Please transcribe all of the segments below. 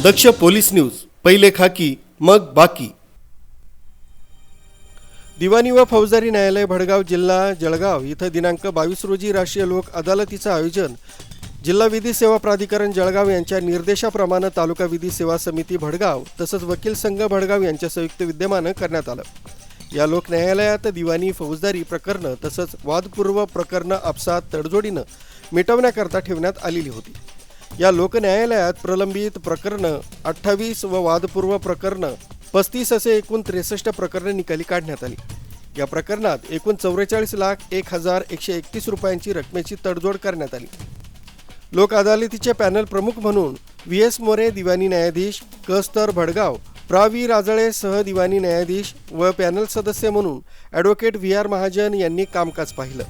दक्ष police news, पहिले खाकी मग बाकी। दिवाणी व फौजदारी न्यायालय भडगाव जिल्हा जळगाव इथं दिनांक 22 रोजी राष्ट्रीय लोक अदालतीचं आयोजन जिल्हा विधी सेवा प्राधिकरण जळगाव यांच्या निर्देशाप्रमाणे तालुका विधी सेवा समिती भडगाव तसंच वकील संघ भडगाव यांच्या संयुक्त विद्यमाने करण्यात आलं। या लोक न्यायालयात दिवाणी फौजदारी प्रकरणं तसंच वादपूर्व प्रकरणं आपसात तडजोडीनं मिटवण्याकरता ठेवण्यात आलेली होती। या लोक न्यायालयात प्रलंबित प्रकरणं 28 व वादपूर्व प्रकरणं 35 असे एकूण 63 प्रकरणं निकाली काढण्यात आली। या प्रकरणात एकूण 44,01,131 रुपयांची रकमेची तडजोड करण्यात आली। लोक अदालतीचे पॅनल प्रमुख म्हणून व्ही.एस. मोरे दिवाणी न्यायाधीश, कस्तर भडगाव, प्रा.व्ही. राजळे सह दिवाणी न्यायाधीश व पॅनल सदस्य म्हणून ॲडव्होकेट व्ही.आर. महाजन यांनी कामकाज पाहिलं।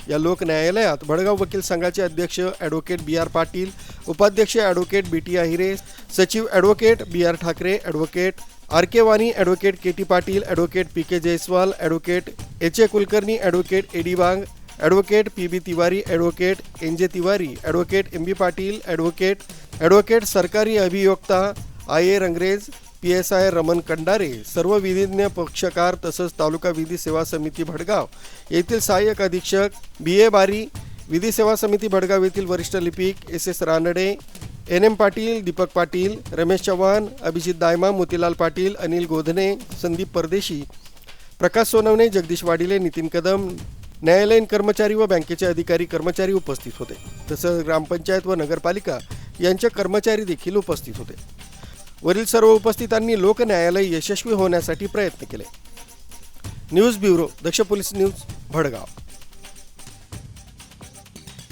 या लोक न्यायालयात भडगाव वकील संघाचे अध्यक्ष ॲडव्होकेट बी.आर. पाटील, उपाध्यक्ष ॲडव्होकेट बी.टी. आहिरे, सचिव advocate BR. Thackeray, advocate RK. Wani, advocate KT. Patil, advocate PK. Jaiswal, advocate HA. Kulkarni, advocate AD. Bang, advocate PB. Tiwari, advocate NJ. Tiwari, advocate MB. Patil, advocate सरकारी अभियोक्ता आय.ए. रंगरेज, पी.एस.आय. रमन कंडारे, सर्व विधिज्ञ पक्षकार तसंच तालुका विधी सेवा समिती भडगाव येथील सहाय्यक अधीक्षक बी.ए. बारी, विधी सेवा समिती भडगाव येथील वरिष्ठ लिपिक एस.एस. रानडे, एन.एम. पाटील, दीपक पाटील, रमेश चव्हाण, अभिजित दायमा, मोतीलाल पाटील, अनिल गोधने, संदीप परदेशी, प्रकाश सोनवणे, जगदीश वाडिले, नितीन कदम, न्यायालयीन कर्मचारी व बँकेचे अधिकारी कर्मचारी उपस्थित होते। तसंच ग्रामपंचायत व नगरपालिका यांचे कर्मचारी देखील उपस्थित होते। वरील सर्व उपस्थितांनी लोक न्यायालय यशस्वी होण्यासाठी प्रयत्न केले। न्यूज ब्युरो, दक्ष पोलीस न्यूज, भडगाव।